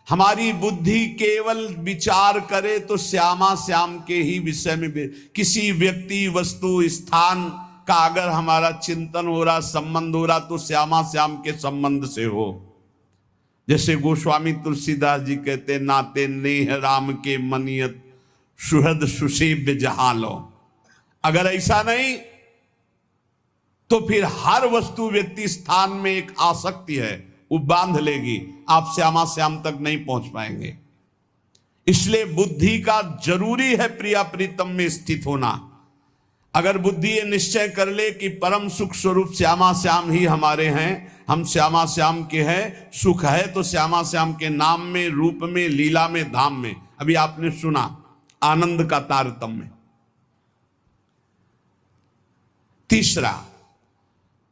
हमारी बुद्धि केवल विचार करे तो श्यामा श्याम के ही विषय में किसी व्यक्ति वस्तु स्थान का अगर हमारा चिंतन हो रहा, संबंध हो रहा, तो श्यामा श्याम के संबंध से हो। जैसे गोस्वामी तुलसीदास जी कहते, नाते नेह राम के मनियत सुहृद सुसेव्य जहां लो। अगर ऐसा नहीं तो फिर हर वस्तु व्यक्ति स्थान में एक आसक्ति है, वो बांध लेगी, आप श्यामा श्याम तक नहीं पहुंच पाएंगे। इसलिए बुद्धि का जरूरी है प्रिया प्रीतम में स्थित होना। अगर बुद्धि ये निश्चय कर ले कि परम सुख स्वरूप श्यामा श्याम ही हमारे हैं, हम श्यामा श्याम के हैं, सुख है तो श्यामा श्याम के नाम में, रूप में, लीला में, धाम में। अभी आपने सुना आनंद का तारतम्य। तीसरा,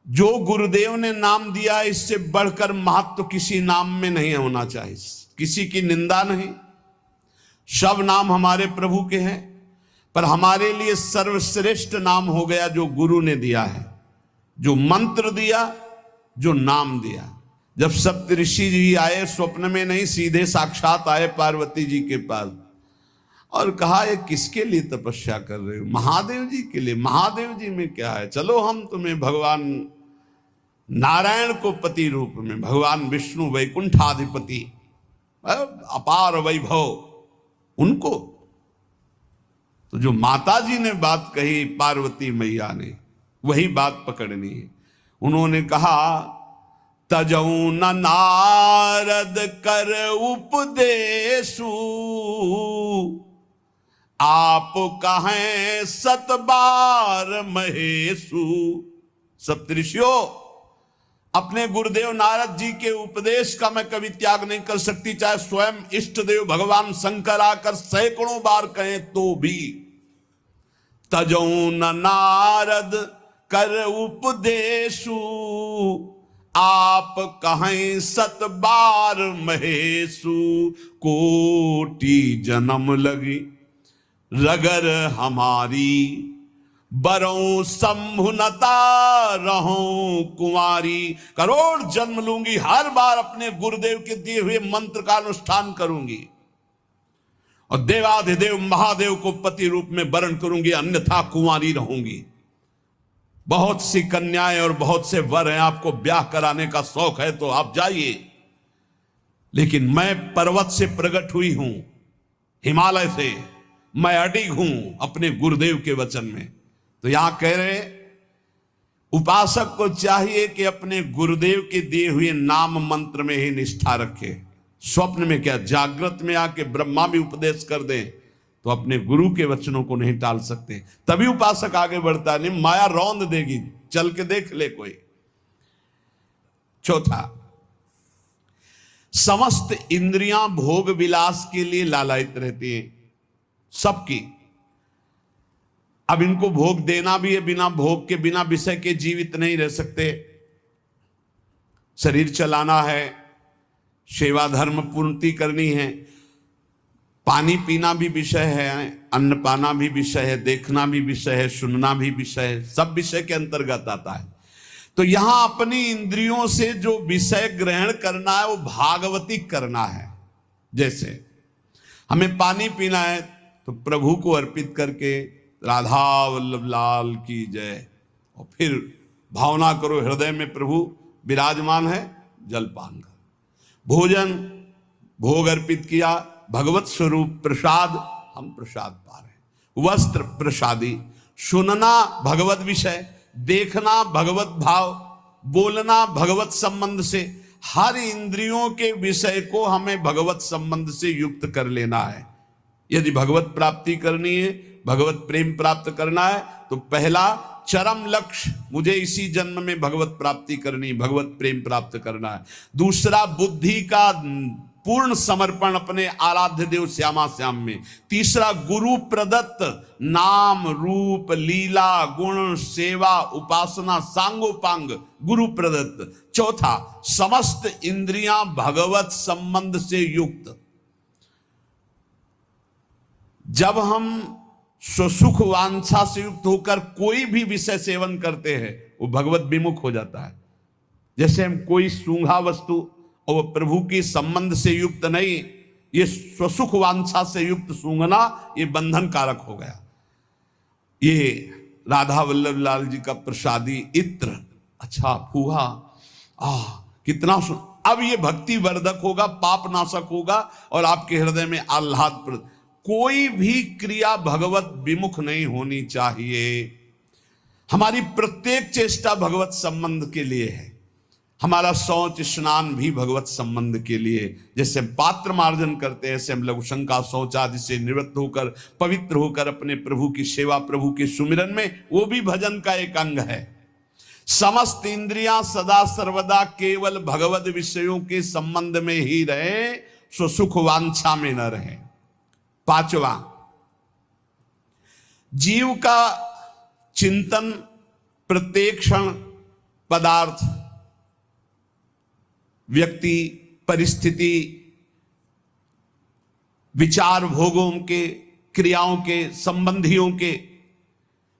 जो गुरुदेव ने नाम दिया, इससे बढ़कर महत्व किसी नाम में नहीं होना चाहिए, किसी की निंदा नहीं। सब नाम हमारे प्रभु के हैं, पर हमारे लिए सर्वश्रेष्ठ नाम हो गया जो गुरु ने दिया है, जो मंत्र दिया, जो नाम दिया। जब सप्तऋषि जी आए, स्वप्न में नहीं, सीधे साक्षात आए पार्वती जी के पास और कहा, ये किसके लिए तपस्या कर रहे हो? महादेव जी के लिए। महादेव जी में क्या है, चलो हम तुम्हें भगवान नारायण को पति रूप में, भगवान विष्णु वैकुंठाधिपति, अपार वैभव, उनको। तो जो माता जी ने बात कही पार्वती मैया ने, वही बात पकड़नी है। उन्होंने कहा, तजऊ न नारद कर उपदेशु, आप कहें सतबार महेशु। सप्तऋषियों, अपने गुरुदेव नारद जी के उपदेश का मैं कभी त्याग नहीं कर सकती, चाहे स्वयं इष्ट देव भगवान शंकर आकर सैकड़ों बार कहें तो भी। तजऊ न नारद कर उपदेशु, आप कहें सत बार महेशु। कोटि जन्म लगी रगर हमारी, बरों संभुनता रहूं कुंवारी। करोड़ जन्म लूंगी, हर बार अपने गुरुदेव के दिए हुए मंत्र का अनुष्ठान करूंगी और देवाधिदेव महादेव को पति रूप में वरण करूंगी, अन्यथा कुंवारी रहूंगी। बहुत सी कन्याएं और बहुत से वर हैं, आपको ब्याह कराने का शौक है तो आप जाइए, लेकिन मैं पर्वत से प्रकट हुई हूं, हिमालय से, मैं अडिग हूं अपने गुरुदेव के वचन में। तो यहां कह रहे, उपासक को चाहिए कि अपने गुरुदेव के दिए हुए नाम मंत्र में ही निष्ठा रखे। स्वप्न में क्या, जागृत में आके ब्रह्मा भी उपदेश कर दें तो अपने गुरु के वचनों को नहीं टाल सकते, तभी उपासक आगे बढ़ता है। नहीं, माया रौंद देगी, चल के देख ले कोई। चौथा, समस्त इंद्रियां भोग विलास के लिए लालायित रहती हैं, सबकी। अब इनको भोग देना भी है, बिना भोग के, बिना विषय के जीवित नहीं रह सकते। शरीर चलाना है, सेवा धर्म पूर्ति करनी है, पानी पीना भी विषय है, अन्न पाना भी विषय है, देखना भी विषय है, सुनना भी विषय है, सब विषय के अंतर्गत आता है। तो यहां अपनी इंद्रियों से जो विषय ग्रहण करना है वो भागवतिक करना है। जैसे हमें पानी पीना है तो प्रभु को अर्पित करके राधा वल्लभ लाल की जय, और फिर भावना करो हृदय में प्रभु विराजमान है, जलपान करो। भोजन, भोग अर्पित किया, भगवत स्वरूप प्रसाद, हम प्रसाद पा रहे हैं। वस्त्र प्रसादी, सुनना भगवत विषय, देखना भगवत भाव, बोलना भगवत संबंध से। हर इंद्रियों के विषय को हमें भगवत संबंध से युक्त कर लेना है। यदि भगवत प्राप्ति करनी है, भगवत प्रेम प्राप्त करना है, तो पहला चरम लक्ष्य, मुझे इसी जन्म में भगवत प्राप्ति करनी, भगवत प्रेम प्राप्त करना है। दूसरा, बुद्धि का पूर्ण समर्पण अपने आराध्य देव श्यामा श्याम में। तीसरा, गुरु प्रदत्त नाम रूप लीला गुण सेवा उपासना सांगोपांग गुरु प्रदत्त। चौथा, समस्त इंद्रियां भगवत संबंध से युक्त। जब हम स्वसुख वांछा से युक्त होकर कोई भी विषय सेवन करते हैं, वो भगवत विमुख हो जाता है। जैसे हम कोई सूंघा वस्तु और वो प्रभु के संबंध से युक्त नहीं, ये स्वसुख वांछा से युक्त सूंघना ये बंधन कारक हो गया। ये राधा वल्लभ लाल जी का प्रसादी इत्र, अच्छा फूहा, कितना अब ये भक्ति वर्धक होगा, पाप नाशक होगा और आपके हृदय में आह्लाद। कोई भी क्रिया भगवत विमुख नहीं होनी चाहिए। हमारी प्रत्येक चेष्टा भगवत संबंध के लिए है। हमारा शौच स्नान भी भगवत संबंध के लिए, जैसे हम पात्र मार्जन करते हैं ऐसे हम लघु शंका शौच आदि से निवृत्त होकर पवित्र होकर अपने प्रभु की सेवा, प्रभु के सुमिरन में, वो भी भजन का एक अंग है। समस्त इंद्रियां सदा सर्वदा केवल भगवत विषयों के संबंध में ही रहे, सो सुख वांछा में न रहे। पांचवा, जीव का चिंतन प्रत्येक क्षण पदार्थ, व्यक्ति, परिस्थिति, विचार, भोगों के, क्रियाओं के, संबंधियों के,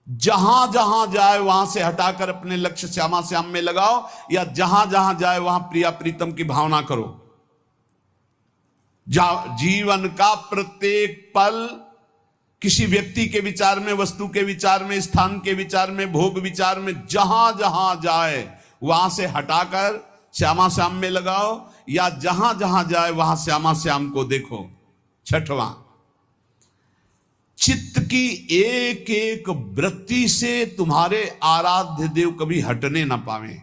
जहां जहां जाए वहां से हटाकर अपने लक्ष्य श्यामा श्याम में लगाओ, या जहां जहां जाए वहां प्रिया प्रीतम की भावना करो। जीवन का प्रत्येक पल किसी व्यक्ति के विचार में, वस्तु के विचार में, स्थान के विचार में, भोग विचार में, जहां जहां जाए वहां से हटाकर श्यामा श्याम में लगाओ, या जहां जहां जाए वहां श्यामा श्याम को देखो। छठवां, चित्त की एक एक वृत्ति से तुम्हारे आराध्य देव कभी हटने ना पावे।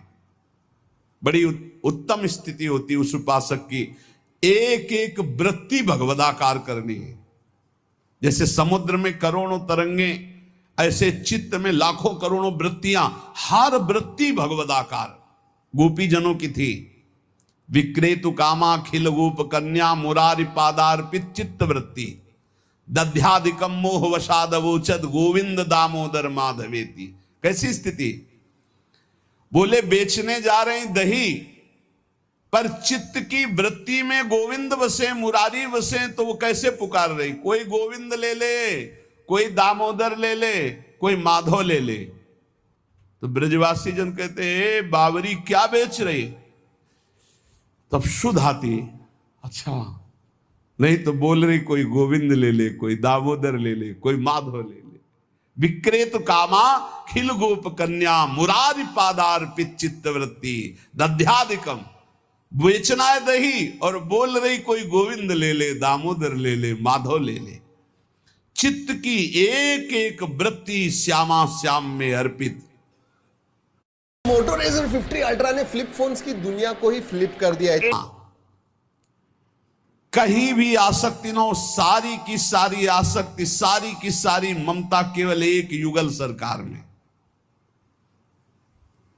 बड़ी उत्तम स्थिति होती है उस उपासक की, एक एक वृत्ति भगवदाकार करनी है। जैसे समुद्र में करोड़ों तरंगे, ऐसे चित्त में लाखों करोड़ों वृत्तियां, हर वृत्ति भगवदाकार। गोपी जनों की थी, विक्रेतु कामा खिल गोप कन्या मुरारी पादार्पित चित्त वृत्ति, दध्यादिकम मोह वशादवोचद गोविंद दामोदर माधवेति। कैसी स्थिति? बोले बेचने जा रहे हैं दही, पर चित्त की वृत्ति में गोविंद बसे, मुरारी बसे, तो वो कैसे पुकार रही? कोई गोविंद ले ले, कोई दामोदर ले ले, कोई माधव ले ले। तो ब्रजवासी जन कहते हैं बावरी क्या बेच रही? तब शुद्ध आती, अच्छा नहीं तो बोल रही कोई गोविंद ले ले, कोई दामोदर ले ले, कोई माधव ले ले। विक्रेत कामा खिल गोप कन्या मुरारी पादार्पित चित्त वृत्ति दध्यादिकम। बेचना है दही और बोल रही कोई गोविंद ले ले, दामोदर ले ले, माधव ले ले। चित्त की एक एक वृत्ति श्यामा श्याम में अर्पित। मोटो रेजर 50 अल्ट्रा ने फ्लिप फोन्स की दुनिया को ही फ्लिप कर दिया है। कहीं भी आसक्ति ना हो, सारी की सारी आसक्ति, सारी की सारी ममता केवल एक युगल सरकार में।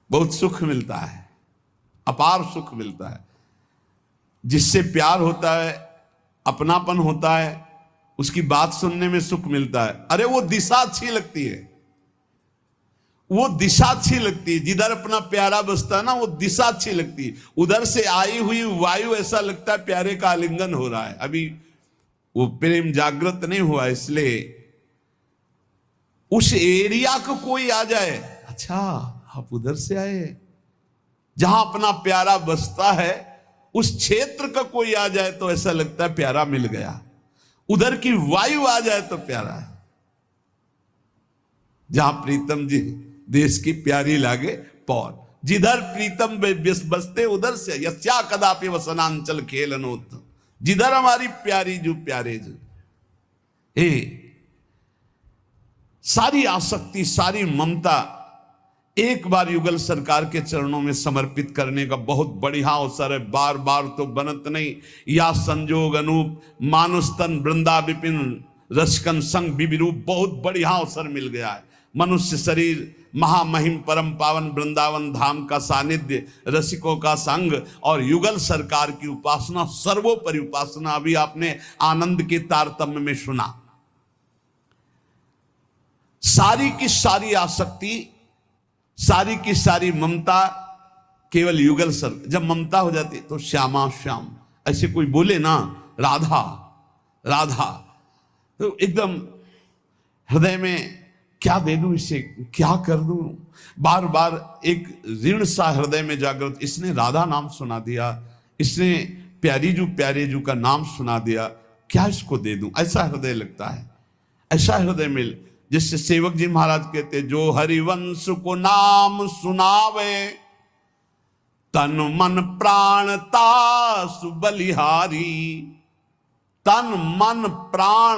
बहुत सुख मिलता है, अपार सुख मिलता है। जिससे प्यार होता है, अपनापन होता है, उसकी बात सुनने में सुख मिलता है। अरे वो दिशा अच्छी लगती है, वो दिशा अच्छी लगती है। जिधर अपना प्यारा बसता है ना, वो दिशा अच्छी लगती है। उधर से आई हुई वायु ऐसा लगता है प्यारे का आलिंगन हो रहा है। अभी वो प्रेम जागृत नहीं हुआ, इसलिए उस एरिया को कोई आ जाए, अच्छा आप उधर से आए, जहां अपना प्यारा बसता है उस क्षेत्र का कोई आ जाए तो ऐसा लगता है प्यारा मिल गया। उधर की वायु आ जाए तो प्यारा है। जहां प्रीतम जी देश की प्यारी लागे पौर, जिधर प्रीतम बसते उधर से यस्या कदापि वसनांचल खेलनोत। जिधर हमारी प्यारी जो प्यारे जो, सारी आसक्ति, सारी ममता एक बार युगल सरकार के चरणों में समर्पित करने का बहुत बढ़िया अवसर है। बार बार तो बनत नहीं। या संजोग अनूप मानुस्तन वृंदा विपिन रसकन संग विविरूप, बहुत बढ़िया अवसर मिल गया है। मनुष्य शरीर, महामहिम परम पावन वृंदावन धाम का सानिध्य, रसिकों का संग और युगल सरकार की उपासना, सर्वोपरि उपासना। अभी आपने आनंद के तारतम्य में सुना। सारी की सारी आसक्ति, सारी की सारी ममता केवल युगल सर। जब ममता हो जाती तो श्यामा श्याम, ऐसे कोई बोले ना राधा राधा, तो एकदम हृदय में क्या दे दूं इसे, क्या कर दूं, बार बार एक ऋण सा हृदय में जागृत। इसने राधा नाम सुना दिया, इसने प्यारे जू का नाम सुना दिया, क्या इसको दे दूं, ऐसा हृदय लगता है, ऐसा हृदय मिल। जिससे सेवक जी महाराज कहते, जो हरिवंश को नाम सुनावे, तन मन प्राण तासु बलिहारी। तन मन प्राण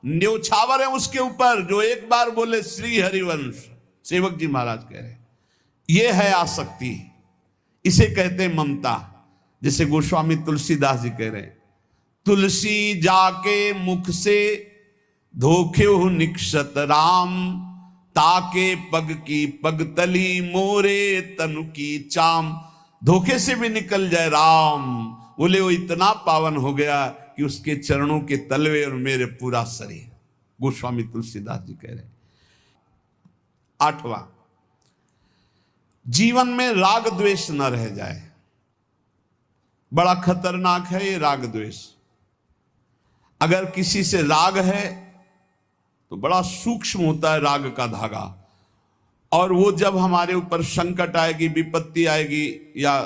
न्योछावर है उसके ऊपर, जो एक बार बोले श्री हरिवंश। सेवक जी महाराज कह रहे, ये है आसक्ति, इसे कहते ममता। जैसे गोस्वामी तुलसीदास जी कह रहे, तुलसी जाके मुख से धोखे हो निक्षत राम, ताके पग की पगतली मोरे तनु की चाम। धोखे से भी निकल जाए राम, बोले वो इतना पावन हो गया कि उसके चरणों के तलवे और मेरे पूरा शरीर। गोस्वामी तुलसीदास जी कह रहे। 8वां, जीवन में राग द्वेष न रह जाए। बड़ा खतरनाक है ये राग द्वेष। अगर किसी से राग है तो बड़ा सूक्ष्म होता है राग का धागा, और वो जब हमारे ऊपर संकट आएगी, विपत्ति आएगी, या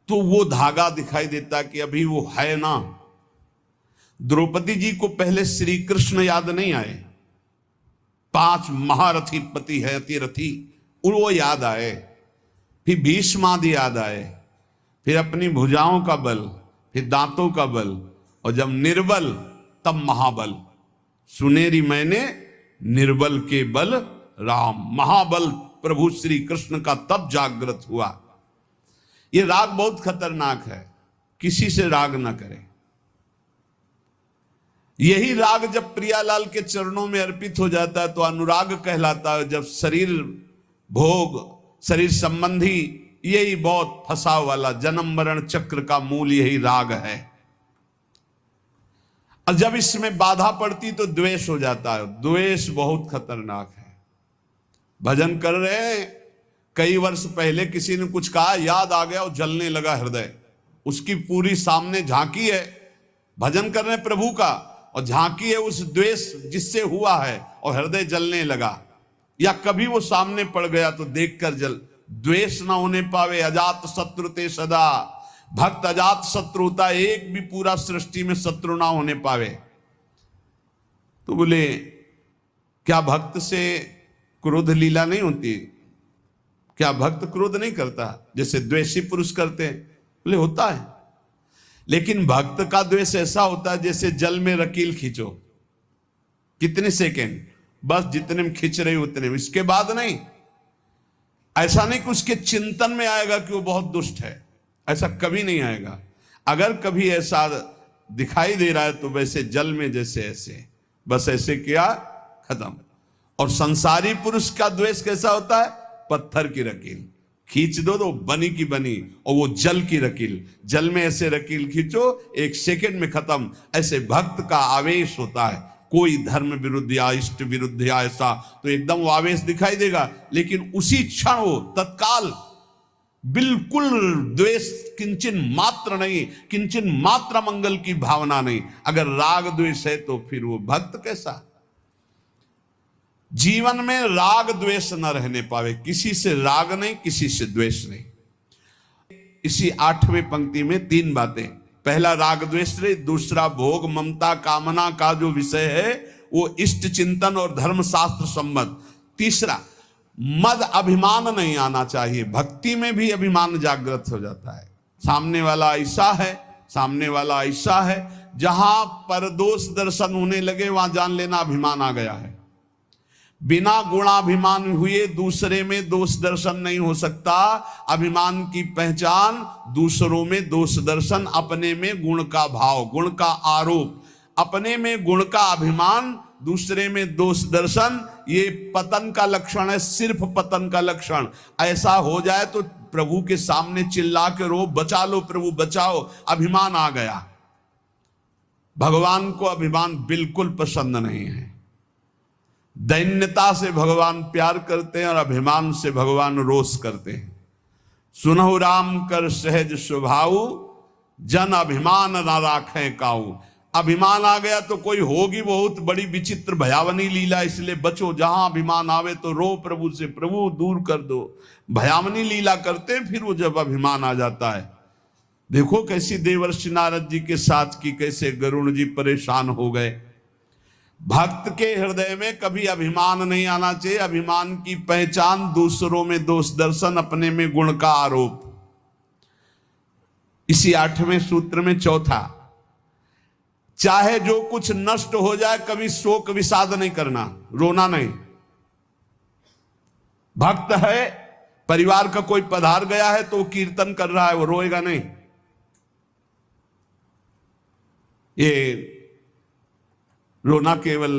तो वो धागा दिखाई देता कि अभी वो है ना। द्रौपदी जी को पहले श्री कृष्ण याद नहीं आए, 5 महारथी पति है अतिरथी, वो याद आए, फिर भीष्मादि याद आए, फिर अपनी भुजाओं का बल, फिर दांतों का बल, और जब निर्बल तब महाबल। सुनेरी मैंने निर्बल के बल राम, महाबल प्रभु श्री कृष्ण का तब जागृत हुआ। ये राग बहुत खतरनाक है, किसी से राग ना करें। यही राग जब प्रियालाल के चरणों में अर्पित हो जाता है तो अनुराग कहलाता है। जब शरीर भोग, शरीर संबंधी, यही बहुत फंसाव वाला जन्म मरण चक्र का मूल यही राग है। और जब इसमें बाधा पड़ती तो द्वेष हो जाता है। द्वेष बहुत खतरनाक है। भजन कर रहे हैं, कई वर्ष पहले किसी ने कुछ कहा, याद आ गया और जलने लगा हृदय। उसकी पूरी सामने झांकी है, भजन कर रहे हैं प्रभु का, और झांकी है उस द्वेष जिससे हुआ है, और हृदय जलने लगा। या कभी वो सामने पड़ गया तो देखकर जल। द्वेष ना होने पावे, अजात शत्रु ते सदा। भक्त अजात शत्रु होता है, एक भी पूरा सृष्टि में शत्रु ना होने पावे। तो बोले क्या भक्त से क्रोध लीला नहीं होती? क्या भक्त क्रोध नहीं करता जैसे द्वेषी पुरुष करते हैं? बोले होता है, लेकिन भक्त का द्वेष ऐसा होता है जैसे जल में रकील खींचो, कितने सेकेंड, बस जितने में खींच रहे उतने में, इसके बाद नहीं। ऐसा नहीं कि उसके चिंतन में आएगा कि वो बहुत दुष्ट है, ऐसा कभी नहीं आएगा। अगर कभी ऐसा दिखाई दे रहा है तो वैसे जल में जैसे ऐसे, बस ऐसे किया, खत्म। और संसारी पुरुष का द्वेष कैसा होता है? पत्थर की रकील खींच दो तो बनी की बनी, और वो जल की रकील, जल में ऐसे रकील खींचो, 1 सेकेंड में खत्म। ऐसे भक्त का आवेश होता है। कोई धर्म विरुद्ध या इष्ट विरुद्ध या ऐसा तो एकदम वो आवेश दिखाई देगा, लेकिन उसी क्षण वो तत्काल बिल्कुल द्वेष किंचन मात्र नहीं, किंचन मात्र मंगल की भावना नहीं। अगर राग द्वेष है तो फिर वो भक्त कैसा? जीवन में राग द्वेष न रहने पावे, किसी से राग नहीं, किसी से द्वेष नहीं। इसी 8वें पंक्ति में 3 बातें। पहला राग द्वेष रही, दूसरा भोग ममता कामना का जो विषय है वो इष्ट चिंतन और धर्म शास्त्र संबद्ध, तीसरा मद अभिमान नहीं आना चाहिए। भक्ति में भी अभिमान जागृत हो जाता है। सामने वाला ऐसा है, सामने वाला ऐसा है, जहां पर दोष दर्शन होने लगे वहां जान लेना अभिमान आ गया है। बिना गुणाभिमान हुए दूसरे में दोष दर्शन नहीं हो सकता। अभिमान की पहचान दूसरों में दोष दर्शन, अपने में गुण का भाव, गुण का आरोप, अपने में गुण का अभिमान, दूसरे में दोष दर्शन, ये पतन का लक्षण है, सिर्फ पतन का लक्षण। ऐसा हो जाए तो प्रभु के सामने चिल्ला के रो, बचा लो प्रभु बचाओ, अभिमान आ गया। भगवान को अभिमान बिल्कुल पसंद नहीं है। दैन्यता से भगवान प्यार करते हैं और अभिमान से भगवान रोष करते हैं। सुनहु राम कर सहज स्वभाव, जन अभिमान ना राखें काऊ। अभिमान आ गया तो कोई होगी बहुत बड़ी विचित्र भयावनी लीला, इसलिए बचो। जहां अभिमान आवे तो रो प्रभु से, प्रभु दूर कर दो। भयावनी लीला करते हैं फिर वो जब अभिमान आ जाता है। देखो कैसी देवर्षि नारद जी के साथ की, कैसे गरुड़ जी परेशान हो गए। भक्त के हृदय में कभी अभिमान नहीं आना चाहिए। अभिमान की पहचान दूसरों में दोष दर्शन, अपने में गुण का आरोप। इसी 8वें सूत्र में चौथा, चाहे जो कुछ नष्ट हो जाए कभी शोक विषाद नहीं करना, रोना नहीं। भक्त है, परिवार का कोई पधार गया है तो वो कीर्तन कर रहा है, वो रोएगा नहीं। ये रोना केवल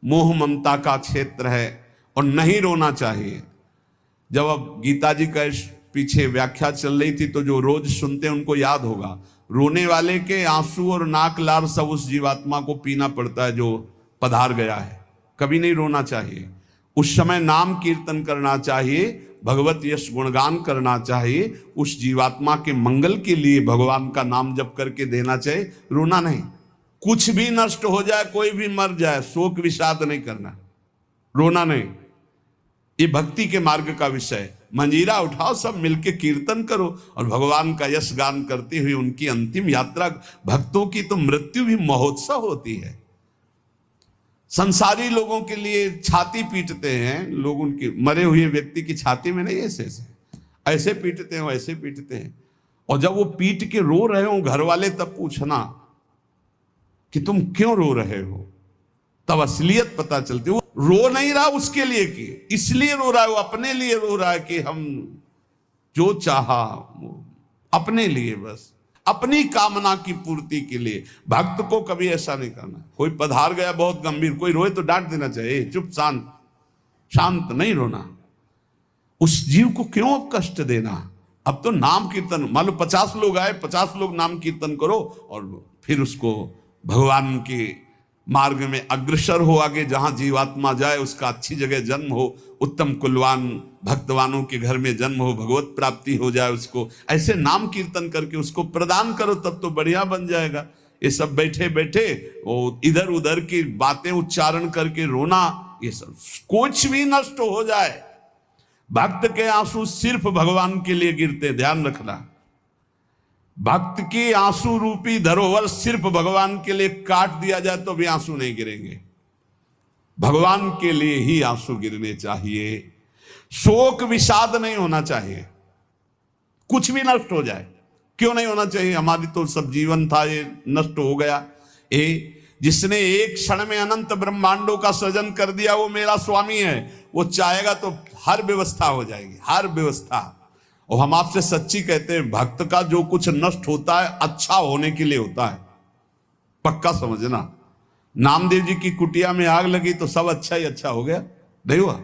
मोह ममता का क्षेत्र है और नहीं रोना चाहिए। जब अब गीता जी का पीछे व्याख्या चल रही थी तो जो रोज सुनते हैं उनको याद होगा, रोने वाले के आंसू और नाक लार सब उस जीवात्मा को पीना पड़ता है जो पधार गया है। कभी नहीं रोना चाहिए। उस समय नाम कीर्तन करना चाहिए, भगवत यश गुणगान करना चाहिए, उस जीवात्मा के मंगल के लिए भगवान का नाम जप करके देना चाहिए, रोना नहीं। कुछ भी नष्ट हो जाए, कोई भी मर जाए, शोक विषाद नहीं करना, रोना नहीं। ये भक्ति के मार्ग का विषय। मंजीरा उठाओ, सब मिलके कीर्तन करो और भगवान का यश गान करते हुए उनकी अंतिम यात्रा। भक्तों की तो मृत्यु भी महोत्सव होती है। संसारी लोगों के लिए छाती पीटते हैं लोग, उनकी मरे हुए व्यक्ति की छाती में नहीं, ऐसे पीटते हैं, ऐसे पीटते हैं। और जब वो पीट के रो रहे हो घर वाले, तब पूछना कि तुम क्यों रो रहे हो, तब असलियत पता चलती है। वो रो नहीं रहा उसके लिए कि इसलिए रो रहा है, वो अपने लिए रो रहा है कि हम जो चाहा अपने लिए, बस अपनी कामना की पूर्ति के लिए। भक्त को कभी ऐसा नहीं करना। कोई पधार गया बहुत गंभीर, कोई रोए तो डांट देना चाहिए, चुप शांत नहीं रोना। उस जीव को क्यों अब कष्ट देना। अब तो नाम कीर्तन, मान लो 50 लोग आए, 50 लोग नाम कीर्तन करो और फिर उसको भगवान के मार्ग में अग्रसर हो, आगे जहां जीवात्मा जाए उसका अच्छी जगह जन्म हो, उत्तम कुलवान भक्तवानों के घर में जन्म हो, भगवत प्राप्ति हो जाए उसको। ऐसे नाम कीर्तन करके उसको प्रदान करो, तब तो बढ़िया बन जाएगा। ये सब बैठे बैठे वो इधर उधर की बातें उच्चारण करके रोना, ये सब कुछ भी नष्ट हो जाए। भक्त के आंसू सिर्फ भगवान के लिए गिरते, ध्यान रखना। भक्त की आंसू रूपी धरोहर सिर्फ भगवान के लिए काट दिया जाए तो भी आंसू नहीं गिरेंगे। भगवान के लिए ही आंसू गिरने चाहिए। शोक विषाद नहीं होना चाहिए। कुछ भी नष्ट हो जाए, क्यों नहीं होना चाहिए। हमारी तो सब जीवन था, ये नष्ट हो गया। जिसने एक क्षण में अनंत ब्रह्मांडों का सृजन कर दिया वो मेरा स्वामी है। वो चाहेगा तो हर व्यवस्था हो जाएगी, हर व्यवस्था। और हम आपसे सच्ची कहते हैं, भक्त का जो कुछ नष्ट होता है अच्छा होने के लिए होता है, पक्का समझना। नामदेव जी की कुटिया में आग लगी तो सब अच्छा ही अच्छा हो गया, नहीं हुआ।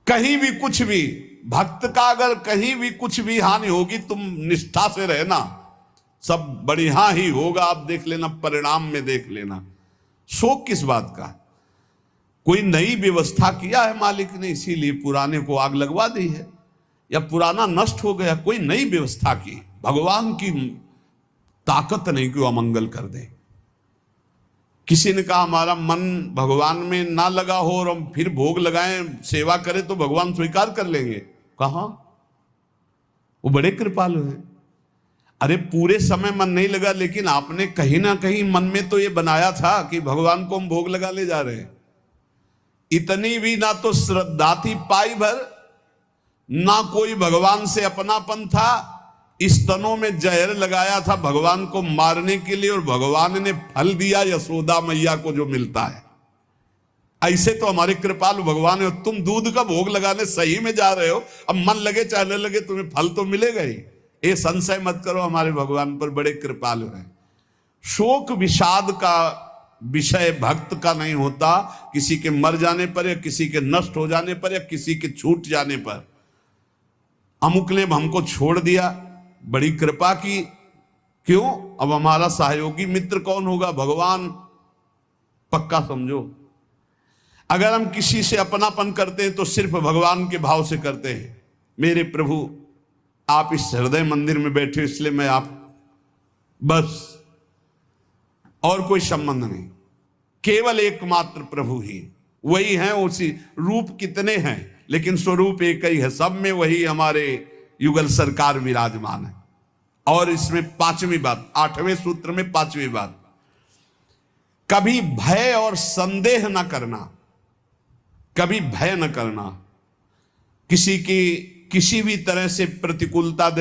कहीं भी कुछ भी, भक्त का अगर कहीं भी कुछ भी हानि होगी, तुम निष्ठा से रहना, सब बढ़िया ही होगा। आप देख लेना, परिणाम में देख लेना। शोक किस बात का। कोई नई व्यवस्था किया है मालिक ने, इसीलिए पुराने को आग लगवा दी है, या पुराना नष्ट हो गया, कोई नई व्यवस्था की। भगवान की ताकत नहीं कि वो अमंगल कर दे। किसी ने कहा हमारा मन भगवान में ना लगा हो और हम फिर भोग लगाएं, सेवा करें तो भगवान स्वीकार कर लेंगे। कहां, वो बड़े कृपालु हैं। अरे पूरे समय मन नहीं लगा, लेकिन आपने कहीं ना कहीं मन में तो ये बनाया था कि भगवान को हम भोग लगा ले जा रहे हैं। इतनी भी ना तो श्रद्धा थी पाई भर, ना कोई भगवान से अपनापन था। स्तनों में जहर लगाया था भगवान को मारने के लिए, और भगवान ने फल दिया यशोदा मैया को जो मिलता है। ऐसे तो हमारे कृपालु भगवान है। तुम दूध का भोग लगाने सही में जा रहे हो, अब मन लगे चाहे लगे तुम्हें फल तो मिलेगा ही। ये संशय मत करो, हमारे भगवान पर बड़े कृपालु हैं। शोक विषाद का विषय भक्त का नहीं होता। किसी के मर जाने पर, या किसी के नष्ट हो जाने पर, या किसी के छूट जाने पर। अमुक ने हमको छोड़ दिया, बड़ी कृपा की, क्यों। अब हमारा सहयोगी मित्र कौन होगा, भगवान। पक्का समझो, अगर हम किसी से अपनापन करते हैं तो सिर्फ भगवान के भाव से करते हैं। मेरे प्रभु आप इस हृदय मंदिर में बैठे, इसलिए मैं आप, बस और कोई संबंध नहीं, केवल एकमात्र प्रभु ही वही हैं। उसी रूप कितने हैं, लेकिन स्वरूप एक ही है। सब में वही हमारे युगल सरकार विराजमान है। और इसमें पांचवी बात, 8वें सूत्र में पांचवी बात, कभी भय और संदेह न करना, कभी भय न करना। किसी की किसी भी तरह से प्रतिकूलता दे